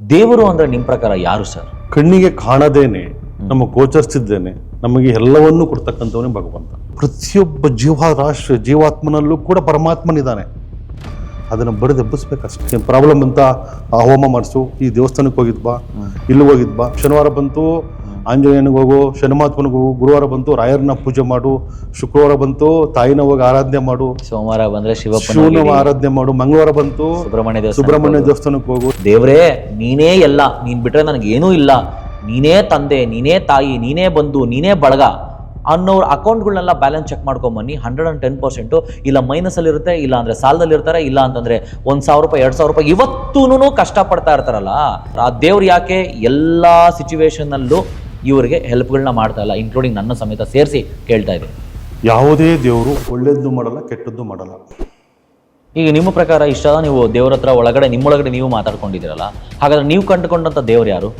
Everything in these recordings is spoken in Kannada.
ದೇವರು ಅಂದ್ರೆ ನಿಮ್ಮ ಪ್ರಕಾರ ಯಾರು ಸರ್? ಕಣ್ಣಿಗೆ ಕಾಣದೇನೆ ನಮ್ಮ ಗೋಚರಿಸಿದ್ದೇನೆ ನಮಗೆ ಎಲ್ಲವನ್ನೂ ಕೊಡ್ತಕ್ಕಂಥವನೇ ಭಗವಂತ. ಪ್ರತಿಯೊಬ್ಬ ಜೀವಾತ್ಮನಲ್ಲೂ ಕೂಡ ಪರಮಾತ್ಮನಿದ್ದಾನೆ. ಅದನ್ನು ಬಡಿದೆಬ್ಬಿಸ್ಬೇಕಷ್ಟೇ. ಪ್ರಾಬ್ಲಮ್ ಅಂತ ಆ ಹೋಮ ಮಾಡಿಸು, ಈ ದೇವಸ್ಥಾನಕ್ಕೆ ಹೋಗಿದ್ಬಾ, ಇಲ್ಲಿ ಹೋಗಿದ್ಬಾ, ಶನಿವಾರ ಬಂತು ಆಂಜನೇಯನಿಗೆ ಹೋಗು, ಶನಿಮಾತ್ಮನಿಗೆ ಹೋಗು, ಗುರುವಾರ ಬಂತು ರಾಯರನ್ನ ಪೂಜೆ ಮಾಡು, ಶುಕ್ರವಾರ ಬಂತು ತಾಯಿನ ಹೋಗಿ ಆರಾಧನೆ ಮಾಡು, ಸೋಮವಾರ ಬಂದ್ರೆ ಶಿವನ ಆರಾಧನೆ ಮಾಡು, ಮಂಗಳವಾರ ಬಂತು ಸುಬ್ರಹ್ಮಣ್ಯ ದೇವಸ್ಥಾನಕ್ಕೆ ಹೋಗು. ದೇವ್ರೇ ನೀನೇ ಎಲ್ಲ, ನೀನ್ ಬಿಟ್ರೆ ನನಗೇನೂ ಇಲ್ಲ, ನೀನೇ ತಂದೆ, ನೀನೇ ತಾಯಿ, ನೀನೇ ಬಂಧು, ನೀನೇ ಬಳಗ ಅನ್ನೋರು ಅಕೌಂಟ್ಗಳನ್ನೆಲ್ಲ ಬ್ಯಾಲೆನ್ಸ್ ಚೆಕ್ ಮಾಡ್ಕೊಂಬನ್ನಿ. 110%. ಇಲ್ಲ ಮೈನಸಲ್ಲಿ ಇರುತ್ತೆ, ಇಲ್ಲ ಅಂದ್ರೆ ಸಾಲದಲ್ಲಿ ಇರ್ತಾರೆ, ಇಲ್ಲ ಅಂತಂದ್ರೆ 1,000 ರೂಪಾಯಿ 2,000 ರೂಪಾಯಿ ಇವತ್ತೂ ಕಷ್ಟಪಡ್ತಾ ಇರ್ತಾರಲ್ಲ. ಆ ದೇವ್ರು ಯಾಕೆ ಎಲ್ಲ ಸಿಚುವೇಶನ್ನಲ್ಲೂ ಇವರಿಗೆ ಹೆಲ್ಪ್ಗಳನ್ನ ಮಾಡ್ತಾ ಇಲ್ಲ, ಇನ್ಕ್ಲೂಡಿಂಗ್ ನನ್ನ ಸಮೇತ ಸೇರಿಸಿ ಕೇಳ್ತಾ ಇದೆ. ಯಾವುದೇ ದೇವರು ಒಳ್ಳೇದ್ದು ಮಾಡಲ್ಲ, ಕೆಟ್ಟದ್ದು ಮಾಡಲ್ಲ. ಈಗ ನಿಮ್ಮ ಪ್ರಕಾರ ಇಷ್ಟ, ನೀವು ದೇವ್ರ ಹತ್ರ ಒಳಗಡೆ ನಿಮ್ಮೊಳಗಡೆ ನೀವು ಮಾತಾಡ್ಕೊಂಡಿದ್ದೀರಲ್ಲ, ಹಾಗಾದ್ರೆ ನೀವು ಕಂಡುಕೊಂಡಂಥ ದೇವ್ರು ಯಾರು?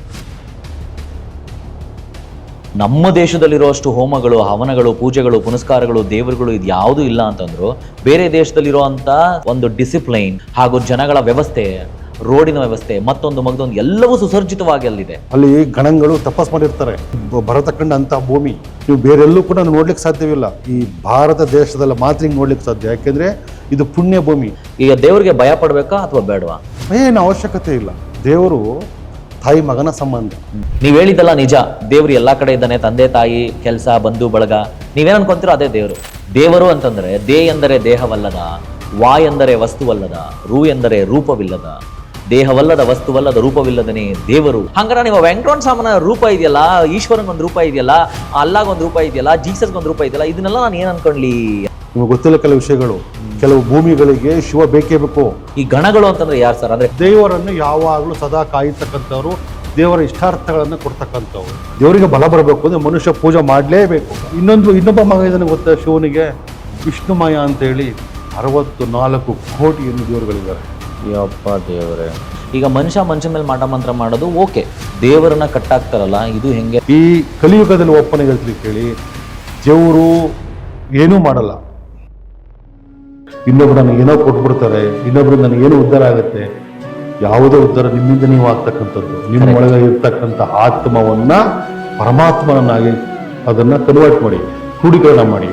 ನಮ್ಮ ದೇಶದಲ್ಲಿರೋಷ್ಟು ಹೋಮಗಳು, ಹವನಗಳು, ಪೂಜೆಗಳು, ಪುನಸ್ಕಾರಗಳು, ದೇವರುಗಳು ಇದು ಯಾವುದೂ ಇಲ್ಲ ಅಂತಂದ್ರು, ಬೇರೆ ದೇಶದಲ್ಲಿರುವಂಥ ಒಂದು ಡಿಸಿಪ್ಲೈನ್ ಹಾಗೂ ಜನಗಳ ವ್ಯವಸ್ಥೆ, ರೋಡಿನ ವ್ಯವಸ್ಥೆ, ಮತ್ತೊಂದು ಎಲ್ಲವೂ ಸುಸರ್ಜಿತವಾಗಿ ಅಲ್ಲಿದೆ. ಅಲ್ಲಿ ಗಣಗಳು ತಪಸ್ ಮಾಡಿರ್ತಾರೆ, ಬರತಕ್ಕಂಥ ಭೂಮಿ ನೀವು ಬೇರೆಲ್ಲೂ ಕೂಡ ನೋಡ್ಲಿಕ್ಕೆ ಸಾಧ್ಯವಿಲ್ಲ. ಈ ಭಾರತ ದೇಶದಲ್ಲಿ ಮಾತ್ರ ಹಿಂಗೆ ನೋಡ್ಲಿಕ್ಕೆ ಸಾಧ್ಯ, ಯಾಕೆಂದ್ರೆ ಇದು ಪುಣ್ಯ ಭೂಮಿ. ಈಗ ದೇವರಿಗೆ ಭಯ ಪಡ್ಬೇಕಾ ಅಥವಾ ಬೇಡವಾ? ಏನು ಅವಶ್ಯಕತೆ ಇಲ್ಲ. ದೇವರು ತಾಯಿ ಮಗನ ಸಂಬಂಧ. ನೀವ್ ಹೇಳಿದ್ದಲ್ಲ ನಿಜ, ದೇವ್ರು ಎಲ್ಲಾ ಕಡೆ ಇದ್ದಾನೆ, ತಂದೆ ತಾಯಿ, ಕೆಲಸ, ಬಂಧು ಬಳಗ, ನೀವೇನ್ ಅನ್ಕೊಂತೀರೋ ಅದೇ ದೇವರು. ದೇವರು ಅಂತಂದ್ರೆ ದೇ ಎಂದರೆ ದೇಹವಲ್ಲದ, ವಾ ಎಂದರೆ ವಸ್ತುವಲ್ಲದ, ರು ಎಂದರೆ ರೂಪವಿಲ್ಲದ, ದೇಹವಲ್ಲದ, ವಸ್ತುವಲ್ಲದ, ರೂಪವಿಲ್ಲದನೇ ದೇವರು. ಹಂಗಾರೆ ನೀವು ವೆಂಕಟರಮಣ ಸ್ವಾಮನ ರೂಪ ಇದೆಯಲ್ಲ, ಈಶ್ವರನ್ಗೊಂದು ರೂಪ ಇದೆಯಲ್ಲ, ಅಲ್ಲಾಗೊಂದು ರೂಪ ಇದೆಯಲ್ಲ, ಜೀಸಸ್ಗೊಂದು ರೂಪ ಇದೆಯಲ್ಲ, ಇದನ್ನೆಲ್ಲ ನಾನು ಏನ್ ಅನ್ಕೊಂಡ್ಲಿ? ನಿಮ್ಗೆ ಗೊತ್ತಿಲ್ಲ ಕೆಲವು ವಿಷಯಗಳು. ಕೆಲವು ಭೂಮಿಗಳಿಗೆ ಶಿವ ಬೇಕೇ ಬೇಕು. ಈ ಗಣಗಳು ಅಂತಂದ್ರೆ ಯಾರು ಸರ್? ಅಂದ್ರೆ ದೇವರನ್ನು ಯಾವಾಗಲೂ ಸದಾ ಕಾಯತಕ್ಕಂಥವ್ರು, ದೇವರ ಇಷ್ಟಾರ್ಥಗಳನ್ನು ಕೊಡ್ತಕ್ಕಂಥವ್ರು. ದೇವರಿಗೆ ಬಲ ಬರಬೇಕು ಅಂದ್ರೆ ಮನುಷ್ಯ ಪೂಜೆ ಮಾಡಲೇಬೇಕು. ಇನ್ನೊಬ್ಬ ಮಗ ಇದನ್ನು ಗೊತ್ತಾ ಶಿವನಿಗೆ? ವಿಷ್ಣುಮಯ ಅಂತೇಳಿ 64 ಕೋಟಿ ದೇವರುಗಳಿದ್ದಾರೆ. ಯಪ್ಪ ದೇವರೇ. ಈಗ ಮನುಷ್ಯ ಮೇಲೆ ಮಾಟ ಮಂತ್ರ ಮಾಡೋದು ಓಕೆ, ದೇವರನ್ನ ಕಟ್ಟಾಕ್ತಾರಲ್ಲ, ಇದು ಹೆಂಗೆ? ಈ ಕಲಿಯುಗದಲ್ಲಿ ಒಪ್ಪನೆ ಹೇಳ್ತೀನಿ ಕೇಳಿ, ದೇವರು ಏನೂ ಮಾಡಲ್ಲ. ಇನ್ನೊಬ್ರು ನನಗೆ ಏನೋ ಕೊಟ್ಬಿಡ್ತಾರೆ, ಇನ್ನೊಬ್ರು ನನಗೆ ಏನೋ ಉದ್ಧಾರ ಆಗುತ್ತೆ. ಯಾವುದೇ ಉದ್ಧಾರ ನಿಮ್ಮಿಂದ ನೀವು ಆಗ್ತಕ್ಕಂಥದ್ದು. ನಿಮ್ಮ ಒಳಗೆ ಇರ್ತಕ್ಕಂಥ ಆತ್ಮವನ್ನ ಪರಮಾತ್ಮನನ್ನಾಗಿ ಅದನ್ನ ಕನ್ವರ್ಟ್ ಮಾಡಿ, ಕ್ರೋಢೀಕರಣ ಮಾಡಿ.